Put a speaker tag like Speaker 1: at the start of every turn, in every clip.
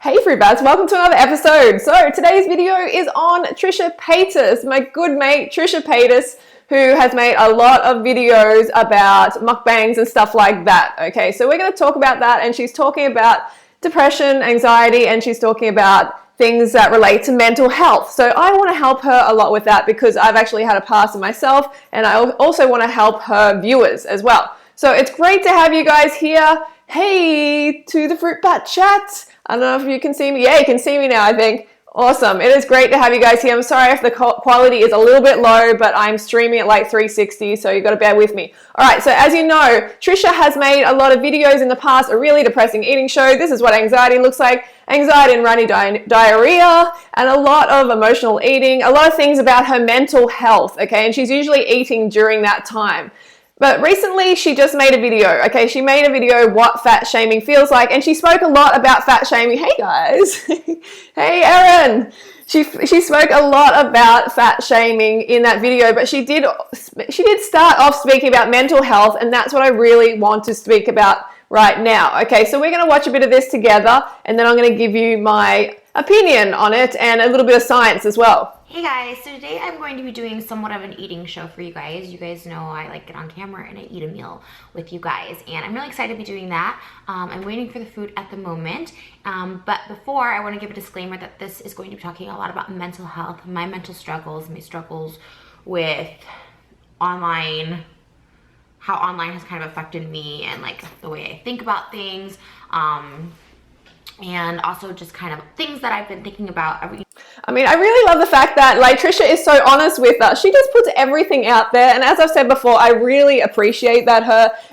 Speaker 1: Hey Freebats, welcome to another episode. So today's video is on Trisha Paytas, my good mate Trisha Paytas, who has made a lot of videos about mukbangs and stuff like that. Okay, so we're going to talk about that, and she's talking about depression, anxiety, and she's talking about things that relate to mental health. So I want to help her a lot with that because I've actually had a past myself, and I also want to help her viewers as well. So it's great to have you guys here. Hey to the Fruit Bat chat. I don't know if you can see me. Yeah, you can see me now, I think. Awesome. It is great to have you guys here. I'm sorry if the quality is a little bit low, but I'm streaming at like 360, so you've got to bear with me. All right, so as you know, Trisha has made a lot of videos in the past, a really depressing eating show. This is what anxiety looks like. Anxiety and runny diarrhea, and a lot of emotional eating, a lot of things about her mental health, okay? And she's usually eating during that time. But recently she just made a video, okay? She made a video what fat shaming feels like, and she spoke a lot about fat shaming. Hey guys. Hey Erin. She spoke a lot about fat shaming in that video, but she did start off speaking about mental health, and that's what I really want to speak about right now. Okay, so we're going to watch a bit of this together, and then I'm going to give you my opinion on it and a little bit of science as well.
Speaker 2: Hey guys, so today I'm going to be doing somewhat of an eating show for you guys. You guys know I like get on camera and I eat a meal with you guys, and I'm really excited to be doing that. I'm waiting for the food at the moment, but before I want to give a disclaimer that this is going to be talking a lot about mental health, my mental struggles, my struggles with online, how online has kind of affected me and like the way I think about things, and also just kind of things that I've been thinking about
Speaker 1: I mean, I really love the fact that like Trisha is so honest with us. She just puts everything out there, and as I've said before, I really appreciate that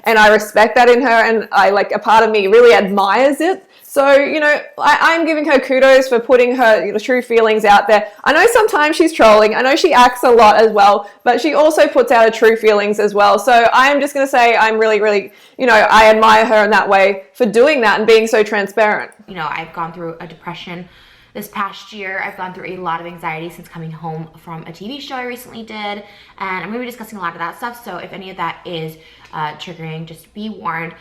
Speaker 1: and I respect that in her, and I like a part of me really admires it. So, you know, I'm giving her kudos for putting her true feelings out there. I know sometimes she's trolling. I know she acts a lot as well, but she also puts out her true feelings as well. So I'm just going to say I'm really, I admire her in that way for doing that and being so transparent.
Speaker 2: You know, I've gone through a depression this past year. I've gone through a lot of anxiety since coming home from a TV show I recently did, and I'm going to be discussing a lot of that stuff. So if any of that is triggering, just be warned.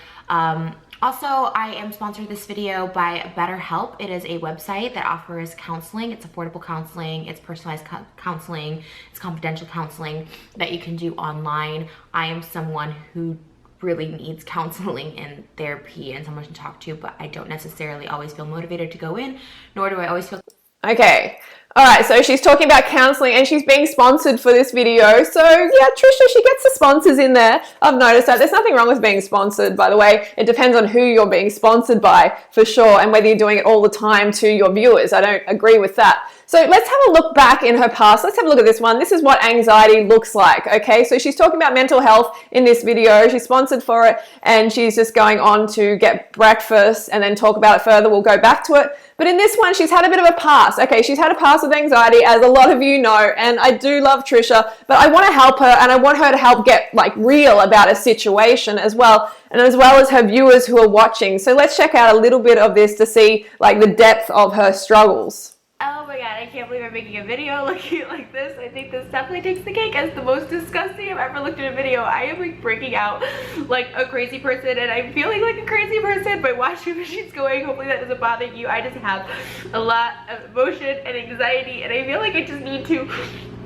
Speaker 2: Also, I am sponsored this video by BetterHelp. It is a website that offers counseling. It's affordable counseling, it's personalized counseling, it's confidential counseling that you can do online. I am someone who really needs counseling and therapy and someone to talk to, but I don't necessarily always feel motivated to go in, nor do I always feel...
Speaker 1: Okay. All right, so she's talking about counseling and she's being sponsored for this video. So yeah, Trisha, she gets the sponsors in there. I've noticed that. There's nothing wrong with being sponsored, by the way. It depends on who you're being sponsored by, for sure, and whether you're doing it all the time to your viewers. I don't agree with that. So let's have a look back in her past. Let's have a look at this one. This is what anxiety looks like, okay? So she's talking about mental health in this video. She's sponsored for it, and she's just going on to get breakfast and then talk about it further. We'll go back to it. But in this one, she's had a bit of a past. Okay, she's had a past with anxiety, as a lot of you know, and I do love Trisha, but I want to help her, and I want her to help get like real about a situation as well, and as well as her viewers who are watching. So let's check out a little bit of this to see like the depth of her struggles.
Speaker 2: Oh my god, I can't believe I'm making a video looking like this. I think this definitely takes the cake as the most disgusting I've ever looked at a video. I am like breaking out like a crazy person, and I'm feeling like a crazy person. My washing machine's going. Hopefully that doesn't bother you. I just have a lot of emotion and anxiety, and I feel like I just need to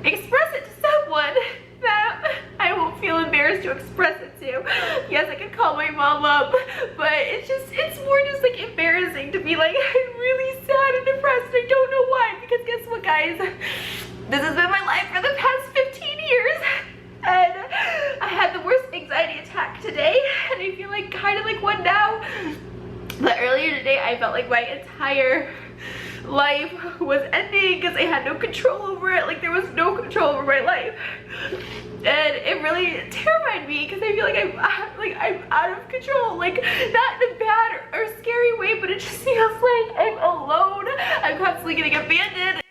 Speaker 2: express it to someone that I won't feel embarrassed to express it to. Yes, I could call my mom up, but it's more just like embarrassing to be like, I'm really sad and depressed. I don't know why, because guess what, guys? This has been my life for the past 15 years, and I had the worst anxiety attack today, and I feel like kind of like one now. But earlier today, I felt like my entire life was ending because I had no control over it. Like there was no control over my life, and it really terrified me because I feel like I'm out of control, like not in a bad or scary way, but it just feels like I'm alone. I'm constantly getting abandoned.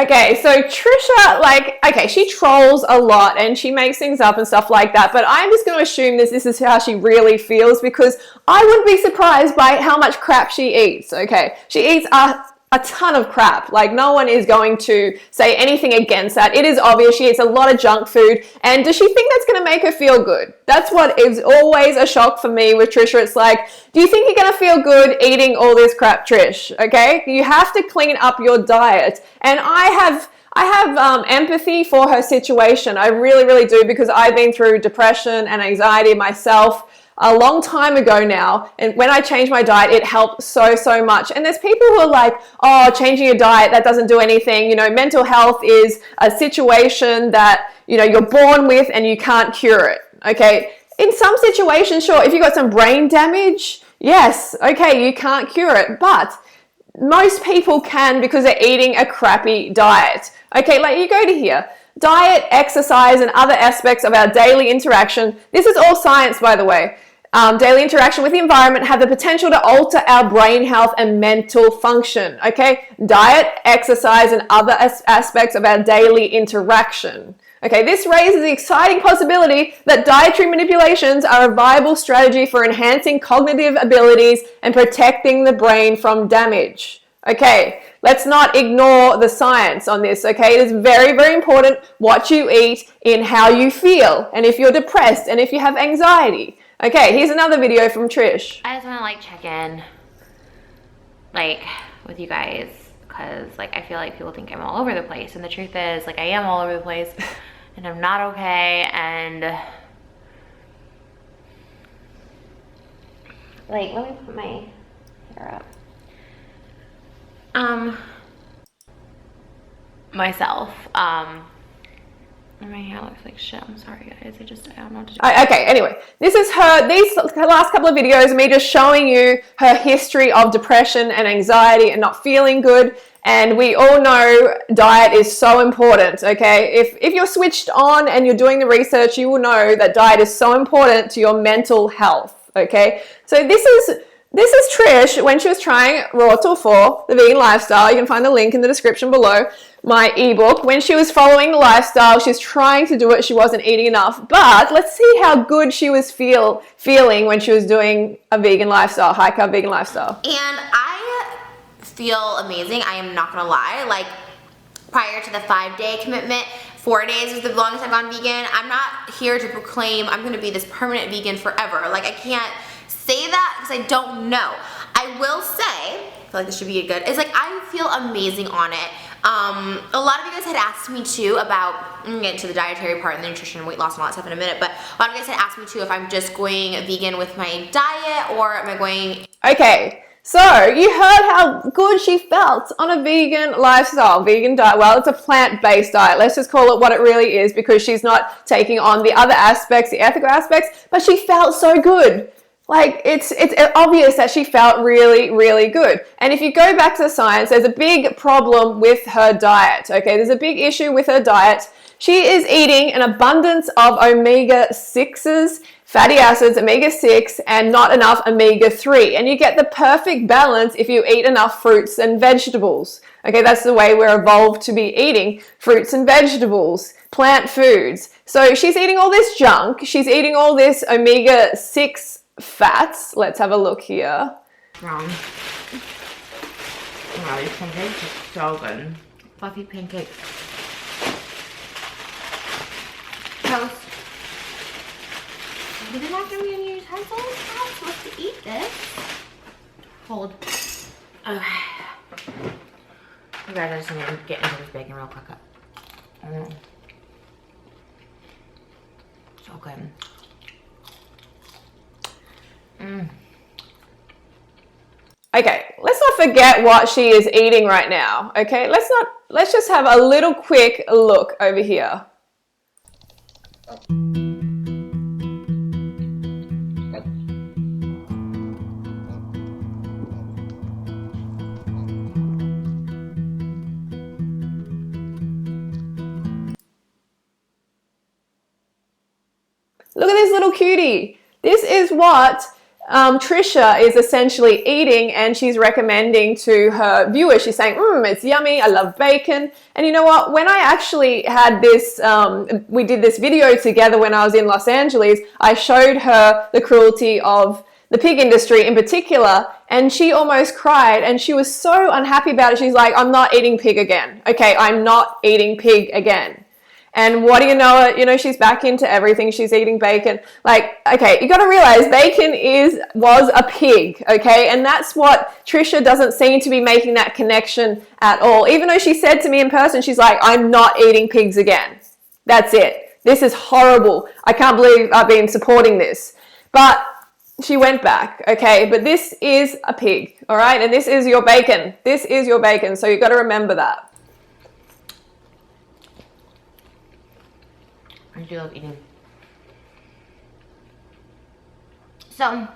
Speaker 1: Okay, so Trisha, okay, she trolls a lot and she makes things up and stuff like that, but I'm just going to assume this is how she really feels, because I wouldn't be surprised by how much crap she eats, okay? She eats a a ton of crap. Like, no one is going to say anything against that. It is obvious she eats a lot of junk food. And does she think that's going to make her feel good? That's what is always a shock for me with Trisha. It's like, do you think you're going to feel good eating all this crap, Trish? Okay? You have to clean up your diet. And I have empathy for her situation. I really, really do, because I've been through depression and anxiety myself a long time ago now, and when I changed my diet, it helped so, so much. And there's people who are like, oh, changing your diet, that doesn't do anything. You know, mental health is a situation that, you know, you're born with and you can't cure it. Okay, in some situations, sure, if you got some brain damage, yes, okay, you can't cure it, but most people can, because they're eating a crappy diet. Okay, like you go to here, diet, exercise, and other aspects of our daily interaction. This is all science, by the way. Daily interaction with the environment have the potential to alter our brain health and mental function. Okay, diet, exercise, and other aspects of our daily interaction. Okay, this raises the exciting possibility that dietary manipulations are a viable strategy for enhancing cognitive abilities and protecting the brain from damage. Okay, let's not ignore the science on this, okay? It is very, very important what you eat in how you feel, and if you're depressed and if you have anxiety. Okay, here's another video from Trish.
Speaker 2: I just want to like check in like with you guys, because like I feel like people think I'm all over the place, and the truth is like I am all over the place and I'm not okay. And like, let me put my hair up. Myself, my hair looks like shit. I'm sorry, guys. I don't know what to do.
Speaker 1: Okay, anyway, this is these last couple of videos are me just showing you her history of depression and anxiety and not feeling good. And we all know diet is so important, okay? If you're switched on and you're doing the research, you will know that diet is so important to your mental health, okay? So this is Trish when she was trying Raw Till 4, the vegan lifestyle. You can find the link in the description below. My ebook. When she was following the lifestyle, she was trying to do it. She wasn't eating enough. But let's see how good she was feeling when she was doing a vegan lifestyle, high carb vegan lifestyle.
Speaker 3: And I feel amazing. I am not gonna lie. Like, prior to the 5-day commitment, 4 days was the longest I've gone vegan. I'm not here to proclaim I'm gonna be this permanent vegan forever. Like, I can't say that because I don't know. I will say, I feel like this should be good, is like I feel amazing on it. A lot of you guys had asked me too about, I'm gonna get into the dietary part and the nutrition and weight loss and all that stuff in a minute, but a lot of you guys had asked me too if I'm just going vegan with my diet or am I going...
Speaker 1: Okay, so you heard how good she felt on a vegan lifestyle, vegan diet. Well, it's a plant-based diet. Let's just call it what it really is, because she's not taking on the other aspects, the ethical aspects, but she felt so good. Like, it's obvious that she felt really, really good. And if you go back to the science, there's a big problem with her diet, okay? There's a big issue with her diet. She is eating an abundance of omega-6s, fatty acids, omega-6, and not enough omega-3. And you get the perfect balance if you eat enough fruits and vegetables. Okay, that's the way we're evolved to be eating fruits and vegetables, plant foods. So she's eating all this junk. She's eating all this omega-6 fats. Let's have a look here.
Speaker 2: Wow, these pancakes are so good. Fluffy pancakes. Toast. Do they not give me any utensils? How am I supposed to eat this? Hold. Okay. You guys, I just need to get into this bacon real quick. So good.
Speaker 1: Okay, let's not forget what she is eating right now. Okay, let's just have a little quick look over here. Look at this little cutie. This is what Trisha is essentially eating, and she's recommending to her viewers. She's saying, it's yummy, I love bacon. And you know what, when I actually had this, we did this video together when I was in Los Angeles, I showed her the cruelty of the pig industry in particular, and she almost cried, and she was so unhappy about it. She's like, I'm not eating pig again. Okay, I'm not eating pig again. And what do you know it? You know, she's back into everything. She's eating bacon. Like, okay, you got to realize bacon was a pig, okay? And that's what Trisha doesn't seem to be making that connection at all. Even though she said to me in person, she's like, I'm not eating pigs again. That's it. This is horrible. I can't believe I've been supporting this. But she went back, okay? But this is a pig, all right? And this is your bacon. This is your bacon. So you got to remember that.
Speaker 3: I do love eating. So,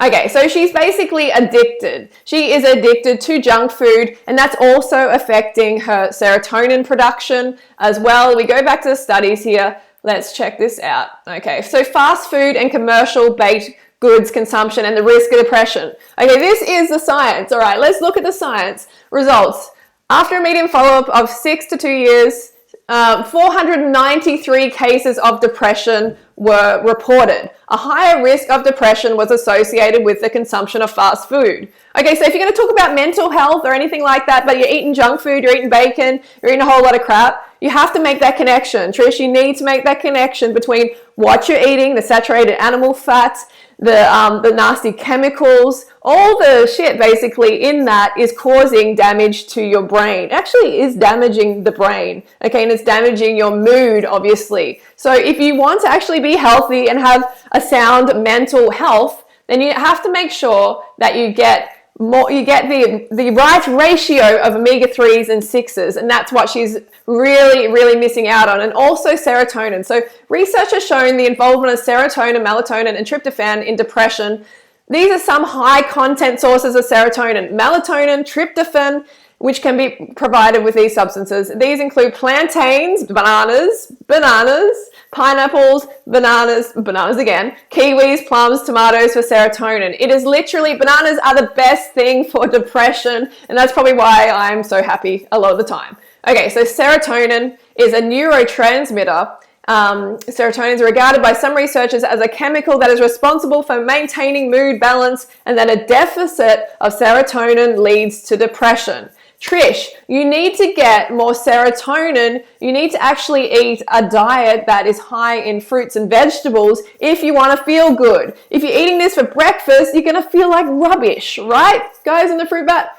Speaker 1: okay, so she's basically addicted. She is addicted to junk food, and that's also affecting her serotonin production as well. We go back to the studies here. Let's check this out. Okay, so fast food and commercial baked goods consumption and the risk of depression. Okay, this is the science. All right, let's look at the science results. After a median follow-up of 6 to 2 years, 493 cases of depression were reported. A higher risk of depression was associated with the consumption of fast food. Okay, so if you're going to talk about mental health or anything like that, but you're eating junk food, you're eating bacon, you're eating a whole lot of crap, you have to make that connection. Trish, you need to make that connection between what you're eating, the saturated animal fats, the nasty chemicals, all the shit basically in that is causing damage to your brain. It actually is damaging the brain, okay, and it's damaging your mood, obviously. So if you want to actually be healthy and have a sound mental health, then you have to make sure that you get the right ratio of omega-3s and 6s, and that's what she's really missing out on. And also serotonin. So research has shown the involvement of serotonin, melatonin, and tryptophan in depression. These are some high content sources of serotonin: melatonin, tryptophan, which can be provided with these substances. These include plantains, bananas, pineapples, bananas again, kiwis, plums, tomatoes for serotonin. It is literally, bananas are the best thing for depression, and that's probably why I'm so happy a lot of the time. Okay, so serotonin is a neurotransmitter. Serotonin is regarded by some researchers as a chemical that is responsible for maintaining mood balance, and that a deficit of serotonin leads to depression. Trish, you need to get more serotonin. You need to actually eat a diet that is high in fruits and vegetables if you want to feel good. If you're eating this for breakfast, you're going to feel like rubbish, right? Guys in the fruit bat?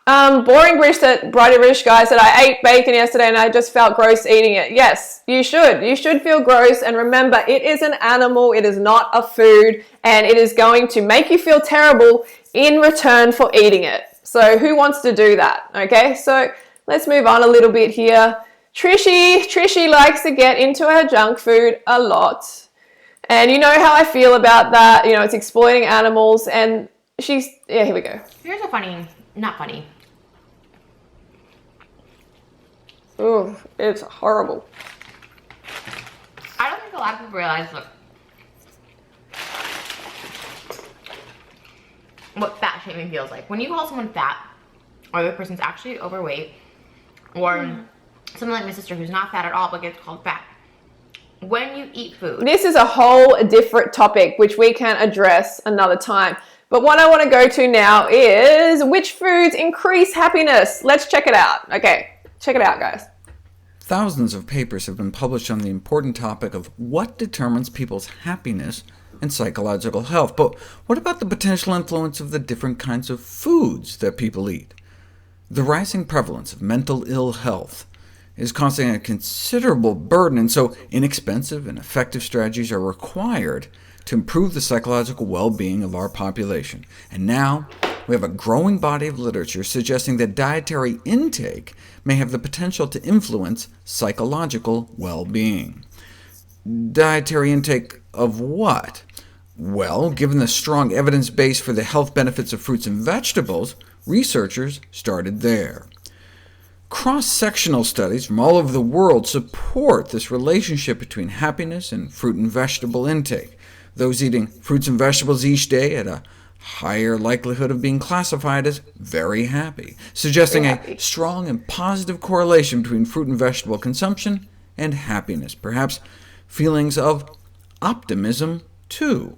Speaker 1: Boring British guy said, I ate bacon yesterday and I just felt gross eating it. Yes, you should. You should feel gross. And remember, it is an animal. It is not a food. And it is going to make you feel terrible in return for eating it. So who wants to do that? Okay, so let's move on a little bit here. Trishy likes to get into her junk food a lot. And you know how I feel about that. You know, it's exploiting animals. And yeah, here we go.
Speaker 3: Here's a not funny.
Speaker 1: Oh, it's horrible.
Speaker 3: I don't think a lot of people realize, look, what fat shaming feels like. When you call someone fat, or the person's actually overweight, or someone like my sister who's not fat at all but gets called fat. When you eat food.
Speaker 1: This is a whole different topic which we can address another time. But what I want to go to now is which foods increase happiness. Let's check it out. Okay, check it out, guys.
Speaker 4: Thousands of papers have been published on the important topic of what determines people's happiness and psychological health. But what about the potential influence of the different kinds of foods that people eat? The rising prevalence of mental ill health is causing a considerable burden, and so inexpensive and effective strategies are required to improve the psychological well-being of our population. And now we have a growing body of literature suggesting that dietary intake may have the potential to influence psychological well-being. Dietary intake of what? Well, given the strong evidence base for the health benefits of fruits and vegetables, researchers started there. Cross-sectional studies from all over the world support this relationship between happiness and fruit and vegetable intake. Those eating fruits and vegetables each day had a higher likelihood of being classified as very happy, suggesting a strong and positive correlation between fruit and vegetable consumption and happiness, perhaps feelings of optimism too.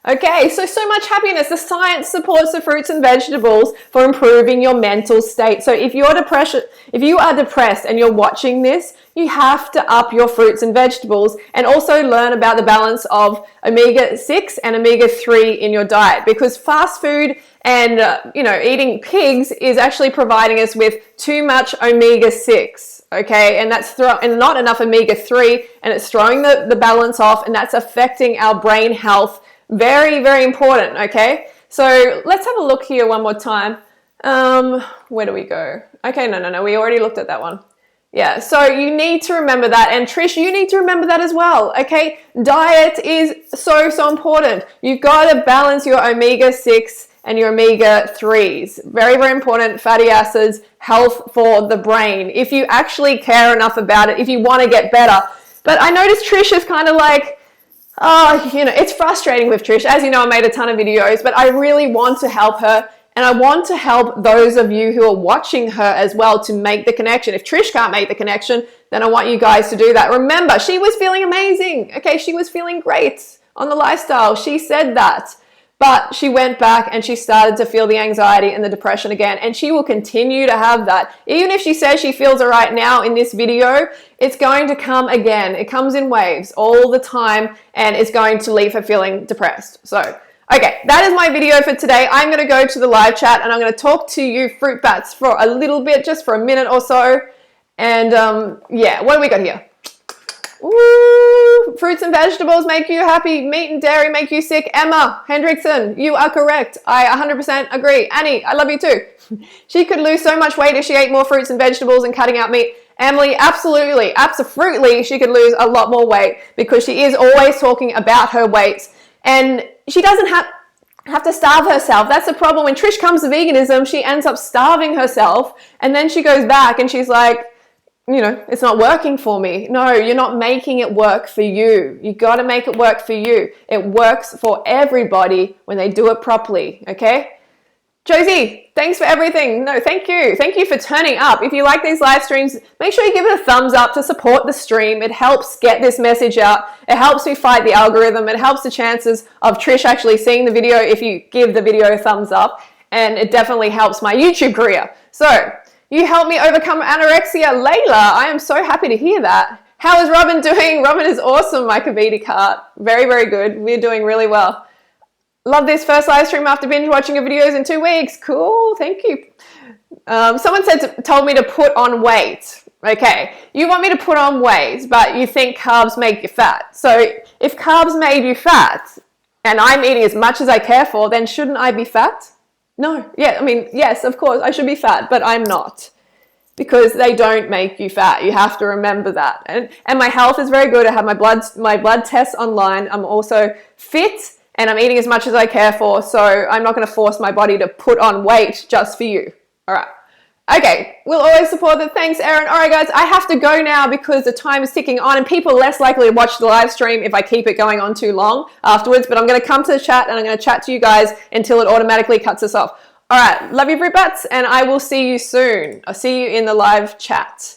Speaker 1: Okay, so much happiness. The science supports the fruits and vegetables for improving your mental state. So if you are depressed and you're watching this, you have to up your fruits and vegetables and also learn about the balance of omega-6 and omega-3 in your diet, because fast food and eating pigs is actually providing us with too much omega-6. Okay, and that's and not enough omega-3, and it's throwing the balance off, and that's affecting our brain health. Very, very important, okay? So let's have a look here one more time. Where do we go? Okay, no, we already looked at that one. Yeah, so you need to remember that, and Trish, you need to remember that as well, okay? Diet is so important. You've got to balance your omega-6 and your omega-3s. Very, very important. Fatty acids, health for the brain. If you actually care enough about it, if you want to get better. But I noticed Trish is kind of like, it's frustrating with Trish. As you know, I made a ton of videos, but I really want to help her, and I want to help those of you who are watching her as well to make the connection. If Trish can't make the connection, then I want you guys to do that. Remember, she was feeling amazing. Okay, she was feeling great on the lifestyle. She said that. But she went back and she started to feel the anxiety and the depression again. And she will continue to have that. Even if she says she feels it right now in this video, it's going to come again. It comes in waves all the time, and it's going to leave her feeling depressed. So, okay, that is my video for today. I'm going to go to the live chat and I'm going to talk to you fruit bats for a little bit, just for a minute or so. And yeah, what do we got here? Ooh, fruits and vegetables make you happy. Meat and dairy make you sick. Emma Hendrickson, you are correct. I 100% agree. Annie, I love you too. She could lose so much weight if she ate more fruits and vegetables and cutting out meat. Emily, absolutely, she could lose a lot more weight, because she is always talking about her weight, and she doesn't have to starve herself. That's the problem. When Trish comes to veganism, she ends up starving herself, and then she goes back and she's like, it's not working for me. No, you're not making it work for you. You got to make it work for you. It works for everybody when they do it properly, okay? Josie, thanks for everything. No, thank you. Thank you for turning up. If you like these live streams, make sure you give it a thumbs up to support the stream. It helps get this message out. It helps me fight the algorithm. It helps the chances of Trish actually seeing the video if you give the video a thumbs up. And it definitely helps my YouTube career. So, you helped me overcome anorexia. Layla, I am so happy to hear that. How is Robin doing? Robin is awesome, my Kavita cart. Very, very good. We're doing really well. Love this first live stream after binge watching your videos in 2 weeks. Cool, thank you. Someone told me to put on weight. Okay, you want me to put on weight, but you think carbs make you fat. So if carbs made you fat, and I'm eating as much as I care for, then shouldn't I be fat? No, yes, of course, I should be fat, but I'm not, because they don't make you fat. You have to remember that. And my health is very good. I have my blood tests online. I'm also fit, and I'm eating as much as I care for, so I'm not going to force my body to put on weight just for you. All right. Okay, we'll always support it. Thanks, Erin. All right, guys, I have to go now because the time is ticking on, and people are less likely to watch the live stream if I keep it going on too long afterwards. But I'm going to come to the chat, and I'm going to chat to you guys until it automatically cuts us off. All right, love you, fruit bats, and I will see you soon. I'll see you in the live chat.